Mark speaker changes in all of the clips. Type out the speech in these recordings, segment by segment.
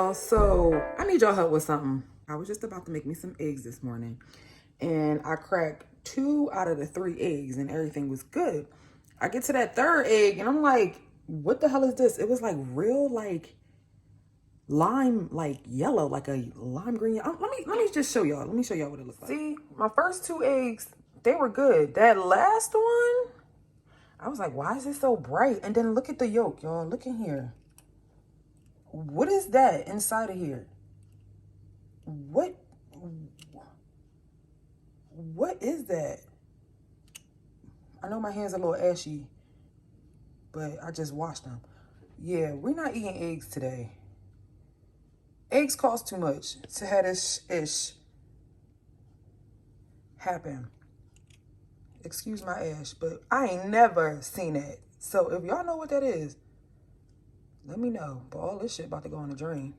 Speaker 1: y'all. So I need y'all help with something. I was just about to make me some eggs this morning, and I cracked 2 out of the 3 eggs and everything was good. I get to that third egg and I'm like, what the hell is this? It was like real like lime, like yellow, like a lime green. Let me just show y'all. Let me show y'all what it looks like. See, my first 2 eggs, they were good. That last one, I was like, why is it so bright? And then look at the yolk, y'all. Look in here. What is that inside of here? What is that? I know my hands are a little ashy, but I just washed them. Yeah, we're not eating eggs today. Eggs cost too much to have this ish happen. Excuse my ash, but I ain't never seen that. So if y'all know what that is, let me know. But all this shit about to go in the drain.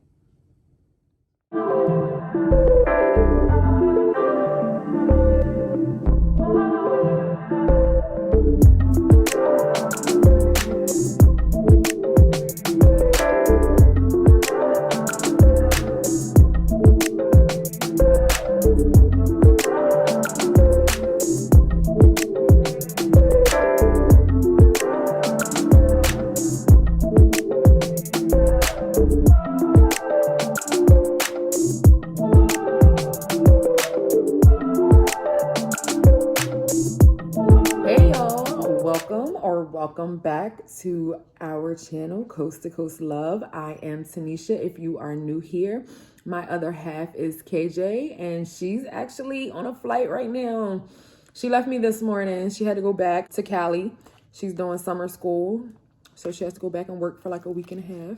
Speaker 1: Welcome back to our channel, Coast to Coast Love. I am Tanisha. If you are new here, my other half is KJ, and she's actually on a flight right now. She left me this morning. She had to go back to Cali. She's doing summer school, so she has to go back and work for like a week and a half.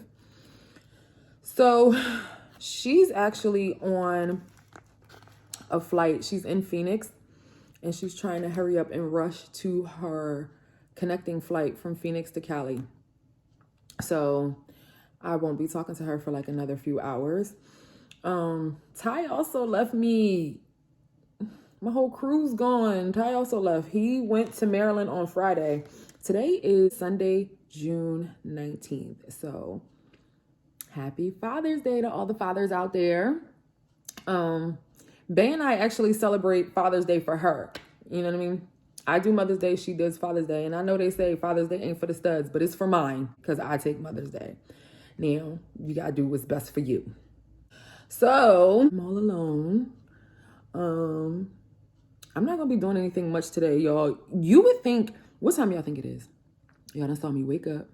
Speaker 1: So she's actually on a flight. She's in Phoenix, and she's trying to hurry up and rush to her connecting flight from Phoenix to Cali. So I won't be talking to her for like another few hours. Ty also left me. My whole crew's gone. Ty also left. He went to Maryland on Friday. Today is Sunday, June 19th. So happy Father's Day to all the fathers out there. Bay and I actually celebrate Father's Day for her. You know what I mean? I do Mother's Day, she does Father's Day. And I know they say Father's Day ain't for the studs, but it's for mine because I take Mother's Day. Now, you got to do what's best for you. So, I'm all alone. I'm not going to be doing anything much today, y'all. You would think, what time y'all think it is? Y'all done saw me wake up,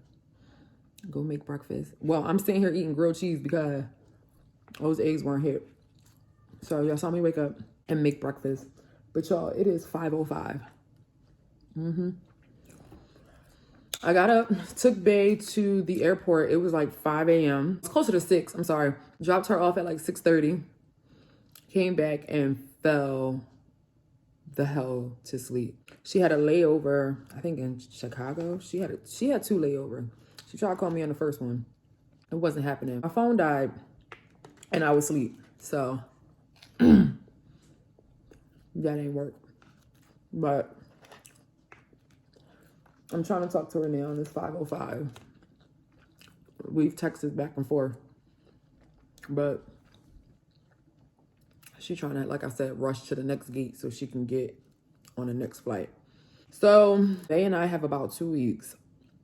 Speaker 1: go make breakfast. Well, I'm sitting here eating grilled cheese because those eggs weren't hit. So, y'all saw me wake up and make breakfast. But y'all, it is 5:05. I got up, took Bae to the airport. It was like 5 a.m. It's closer to 6. I'm sorry. Dropped her off at like 6:30. Came back and fell the hell to sleep. She had a layover, I think in Chicago. She had 2 layovers. She tried to call me on the first one. It wasn't happening. My phone died and I was asleep. So that ain't work. But I'm trying to talk to her now, and it's 5:05. We've texted back and forth. But she's trying to, like I said, rush to the next gate so she can get on the next flight. So Bay and I have about 2 weeks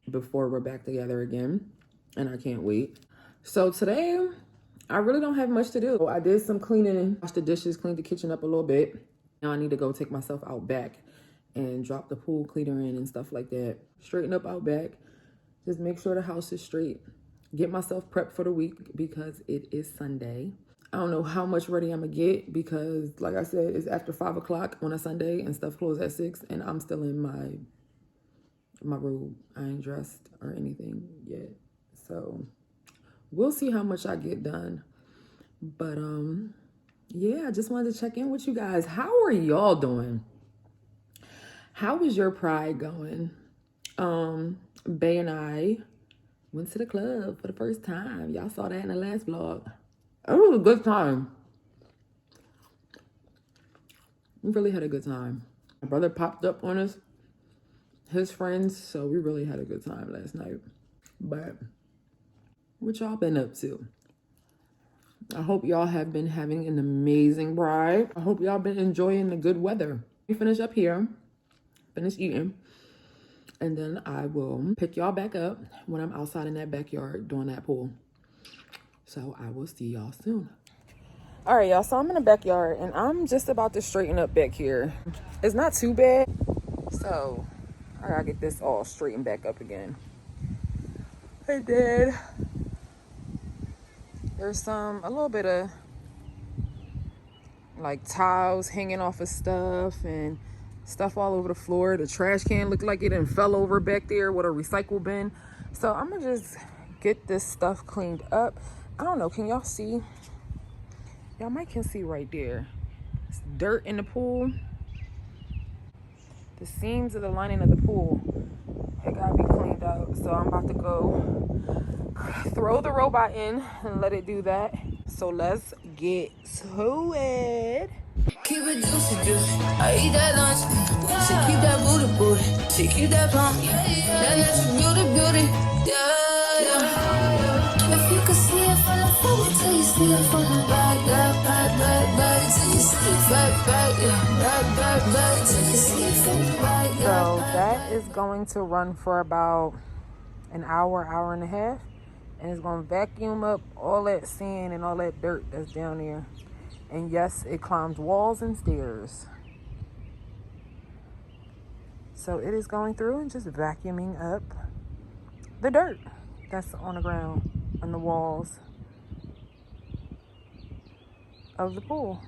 Speaker 1: before we're back together again, and I can't wait. So today, I really don't have much to do. I did some cleaning, washed the dishes, cleaned the kitchen up a little bit. Now I need to go take myself out back and drop the pool cleaner in and stuff like that. Straighten up out back. Just make sure the house is straight. Get myself prepped for the week because it is Sunday. I don't know how much ready I'm gonna get because, like I said, it's after 5 o'clock on a Sunday and stuff closes at 6, and I'm still in my robe. I ain't dressed or anything yet. So we'll see how much I get done. But yeah, I just wanted to check in with you guys. How are y'all doing? How is your pride going? Bay and I went to the club for the first time. Y'all saw that in the last vlog. It was a good time. We really had a good time. My brother popped up on us, his friends, so we really had a good time last night. But what y'all been up to? I hope y'all have been having an amazing ride. I hope y'all been enjoying the good weather. We finish up here, finish eating, and then I will pick y'all back up when I'm outside in that backyard doing that pool. So I will see y'all soon. All right, y'all, so I'm in the backyard and I'm just about to straighten up back here. It's not too bad. So I gotta get this all straightened back up again. Hey, Dad. There's a little bit of like tiles hanging off of stuff and stuff all over the floor. The trash can looked like it done fell over back there with a recycle bin. So I'm gonna just get this stuff cleaned up. I don't know, can y'all see? Y'all might can see right there. It's dirt in the pool. The seams of the lining of the pool, it gotta be cleaned out. So I'm about to go throw the robot in and let it do that. So let's get to it.
Speaker 2: Keep it juicy, juicy. I eat that lunch. She keep that booty, booty. She keep that plump. That natural beauty, beauty. Yeah, yeah. If you could see it from the front till you see it from the back, back till you see it back, yeah, back till you see it from the back.
Speaker 1: So that is going to run for about an hour, hour and a half, and it's going to vacuum up all that sand and all that dirt that's down there. And yes, it climbs walls and stairs. So it is going through and just vacuuming up the dirt that's on the ground and the walls of the pool.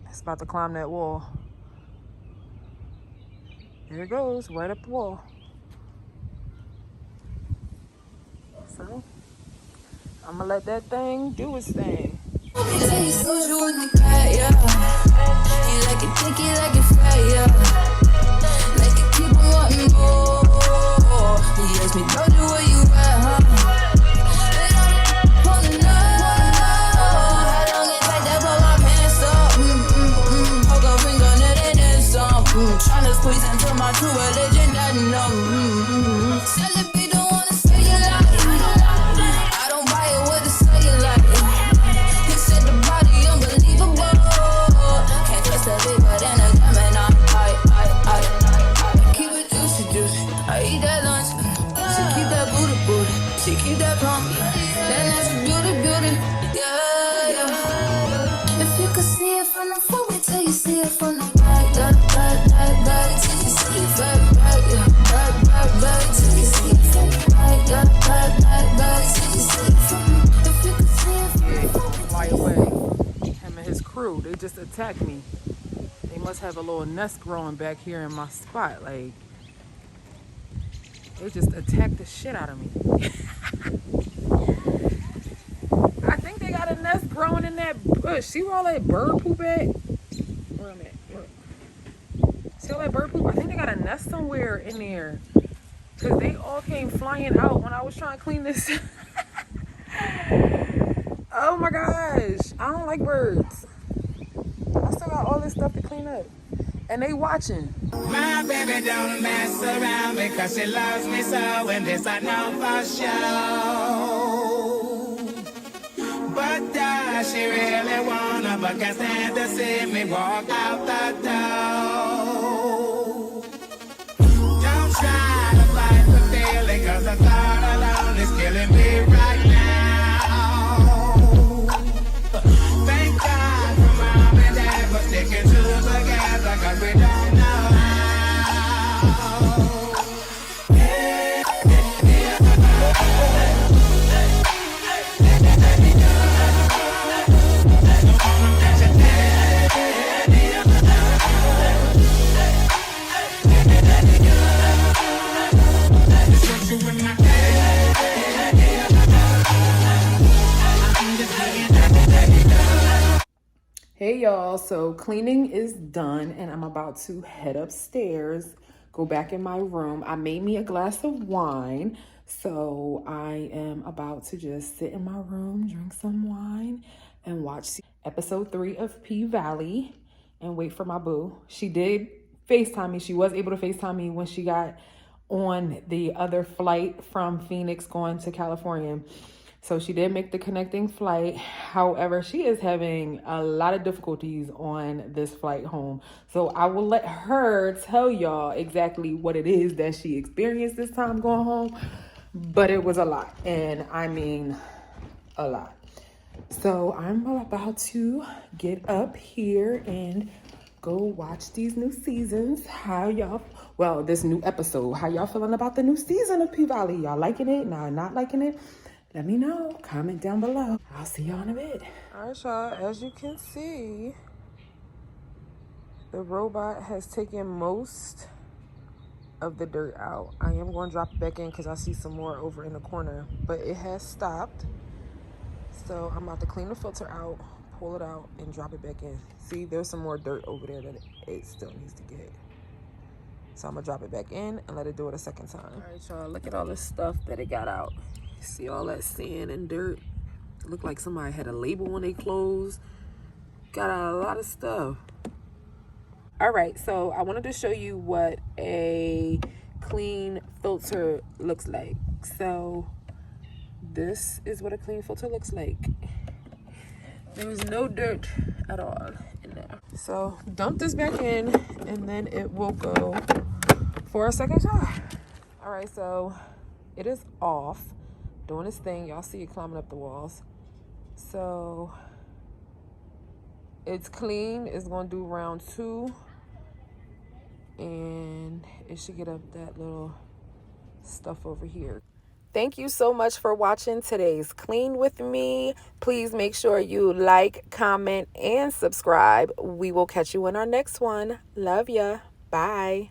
Speaker 1: It's about to climb that wall. There it goes, right up the wall. So I'm gonna let that thing do its thing.
Speaker 2: You like it social in the back, yeah. You like it thick, you like it fat, yeah. Like it keep on wanting more. You ask me, told you where you at, huh? But I wanna know how long it take to pull my pants up. Poke a finger, net and then some. Tryna squeeze into my true religion, that numb. Celebrate, don't wanna say you like it. I don't buy it with the say you like it. She keep that plump, that natural beauty, beauty, yeah, yeah. If you could see it from the front, wait till you see it from the back, back, till you see it back, yeah, back, till you see it from the back, back, till you see it from the. If you could see it from the front,
Speaker 1: Fly away. Him and his crew, they just attacked me. They must have a little nest growing back here in my spot, like. They just attacked the shit out of me. I think they got a nest growing in that bush. See where all that bird poop at? Where am I? Look. See all that bird poop? I think they got a nest somewhere in there. Because they all came flying out when I was trying to clean this. Oh my gosh. I don't like birds. I still got all this stuff to clean up. And they watching.
Speaker 3: My baby don't mess around because she loves me so, and this I know for sure. But does she really wanna, but can't stand to see me walk out the door. Don't try to fight the feeling, cause the thought alone is killing me right now. Thank God for mom and dad for sticking together, cause we don't know how.
Speaker 1: Hey y'all, so cleaning is done and I'm about to head upstairs, go back in my room. I made me a glass of wine, so I am about to just sit in my room, drink some wine, and watch episode 3 of P-Valley and wait for my boo. She did FaceTime me. She was able to FaceTime me when she got on the other flight from Phoenix going to California. So she did make the connecting flight. However, she is having a lot of difficulties on this flight home. So I will let her tell y'all exactly what it is that she experienced this time going home. But it was a lot. And I mean a lot. So I'm about to get up here and go watch these new seasons. How y'all, well, this new episode, how y'all feeling about the new season of P-Valley? Y'all liking it? Not liking it? Let me know. Comment down below. I'll see y'all in a bit. All right, y'all. As you can see, the robot has taken most of the dirt out. I am going to drop it back in because I see some more over in the corner, but it has stopped. So I'm about to clean the filter out, pull it out, and drop it back in. See, there's some more dirt over there that it still needs to get. So I'm gonna drop it back in and let it do it a second time. All right, y'all, look at all this stuff that it got out. See all that sand and dirt? It looked like somebody had a label on their clothes. Got out a lot of stuff. All right, so I wanted to show you what a clean filter looks like. So this is what a clean filter looks like. There was no dirt at all in there. So dump this back in and then it will go for a second try. All right, so it is off, doing its thing. Y'all see it climbing up the walls. So it's clean. It's gonna do round 2 and it should get up that little stuff over here. Thank you so much for watching today's Clean with me. Please make sure you like, comment, and subscribe. We will catch you in our next one. Love ya. Bye.